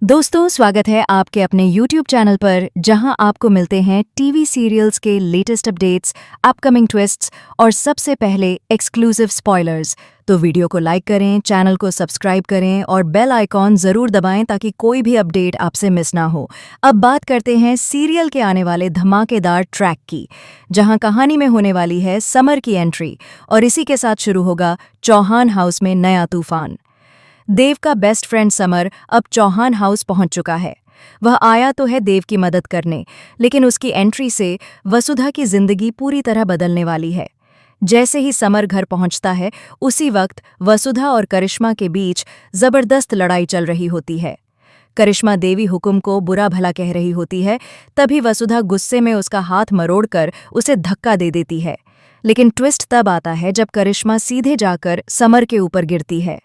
दोस्तों, स्वागत है आपके अपने YouTube चैनल पर, जहां आपको मिलते हैं टीवी सीरियल्स के लेटेस्ट अपडेट्स, अपकमिंग ट्विस्ट्स और सबसे पहले एक्सक्लूसिव स्पॉयलर्स। तो वीडियो को लाइक करें, चैनल को सब्सक्राइब करें और बेल आइकॉन जरूर दबाएं ताकि कोई भी अपडेट आपसे मिस ना हो। अब बात करते हैं सीरियल के आने वाले धमाकेदार ट्रैक की, जहां कहानी में होने वाली है समर की एंट्री और इसी के साथ शुरू होगा चौहान हाउस में नया तूफान। देव का बेस्ट फ्रेंड समर अब चौहान हाउस पहुंच चुका है। वह आया तो है देव की मदद करने, लेकिन उसकी एंट्री से वसुधा की जिंदगी पूरी तरह बदलने वाली है। जैसे ही समर घर पहुंचता है, उसी वक्त वसुधा और करिश्मा के बीच जबरदस्त लड़ाई चल रही होती है। करिश्मा देवी हुकुम को बुरा भला कह रही होती है, तभी वसुधा गुस्से में उसका हाथ मरोड़कर उसे धक्का दे देती है। लेकिन ट्विस्ट तब आता है जब करिश्मा सीधे जाकर समर के ऊपर गिरती है।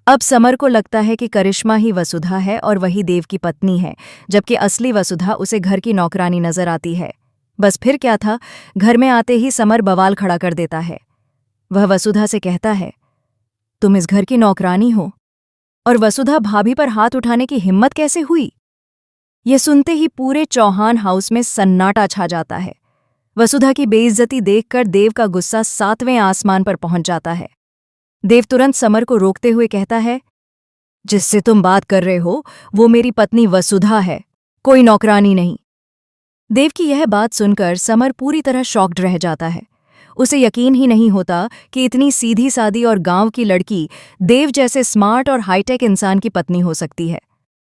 अब समर को लगता है कि करिश्मा ही वसुधा है और वही देव की पत्नी है, जबकि असली वसुधा उसे घर की नौकरानी नजर आती है। बस फिर क्या था, घर में आते ही समर बवाल खड़ा कर देता है। वह वसुधा से कहता है, तुम इस घर की नौकरानी हो? और वसुधा भाभी पर हाथ उठाने की हिम्मत कैसे हुई? यह सुनते ही पूरे चौहान हाउस में सन्नाटा छा जाता है। वसुधा की बेइज्जती देखकर देव का गुस्सा 7वें आसमान पर पहुंच जाता है। देव तुरंत समर को रोकते हुए कहता है, जिससे तुम बात कर रहे हो वो मेरी पत्नी वसुधा है, कोई नौकरानी नहीं। देव की यह बात सुनकर समर पूरी तरह शॉक्ड रह जाता है। उसे यकीन ही नहीं होता कि इतनी सीधी सादी और गांव की लड़की देव जैसे स्मार्ट और हाईटेक इंसान की पत्नी हो सकती है।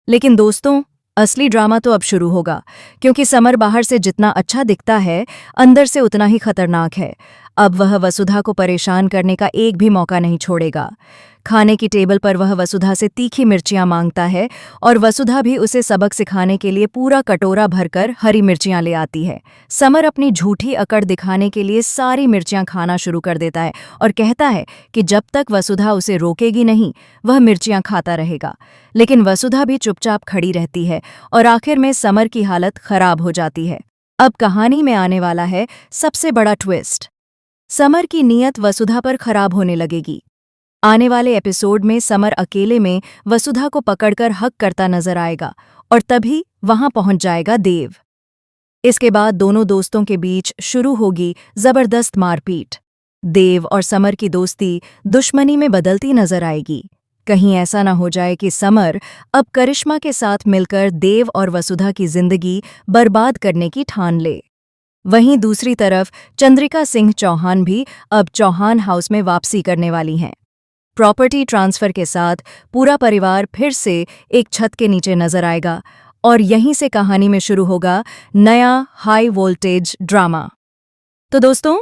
लेकिन दोस्तों, असली ड्रामा तो अब शुरू होगा, क्योंकि समर बाहर से जितना अच्छा दिखता है, अंदर से उतना ही खतरनाक है। अब वह वसुधा को परेशान करने का एक भी मौका नहीं छोड़ेगा। खाने की टेबल पर वह वसुधा से तीखी मिर्चियां मांगता है और वसुधा भी उसे सबक सिखाने के लिए पूरा कटोरा भरकर हरी मिर्चियां ले आती है। समर अपनी झूठी अकड़ दिखाने के लिए सारी मिर्चियां खाना शुरू कर देता है और कहता है कि जब तक वसुधा उसे रोकेगी नहीं, वह मिर्चियां खाता रहेगा। लेकिन वसुधा भी चुपचाप खड़ी रहती है और आखिर में समर की हालत खराब हो जाती है। अब कहानी में आने वाला है सबसे बड़ा ट्विस्ट। समर की नीयत वसुधा पर खराब होने लगेगी। आने वाले एपिसोड में समर अकेले में वसुधा को पकड़कर हक करता नजर आएगा और तभी वहां पहुंच जाएगा देव। इसके बाद दोनों दोस्तों के बीच शुरू होगी जबरदस्त मारपीट। देव और समर की दोस्ती दुश्मनी में बदलती नजर आएगी। कहीं ऐसा न हो जाए कि समर अब करिश्मा के साथ मिलकर देव और वसुधा की जिंदगी बर्बाद करने की ठान ले। वहीं दूसरी तरफ चंद्रिका सिंह चौहान भी अब चौहान हाउस में वापसी करने वाली हैं। प्रॉपर्टी ट्रांसफर के साथ पूरा परिवार फिर से एक छत के नीचे नजर आएगा और यहीं से कहानी में शुरू होगा नया हाई वोल्टेज ड्रामा। तो दोस्तों,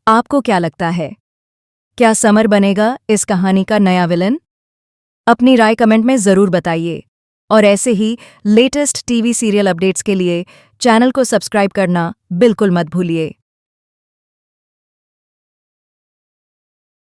आपको क्या लगता है? क्या समर बनेगा इस कहानी का नया विलन? अपनी राय कमेंट में जरूर बताइए और ऐसे ही लेटेस्ट टीवी सीरियल अपडेट्स के लिए चैनल को सब्सक्राइब करना बिल्कुल मत भूलिए।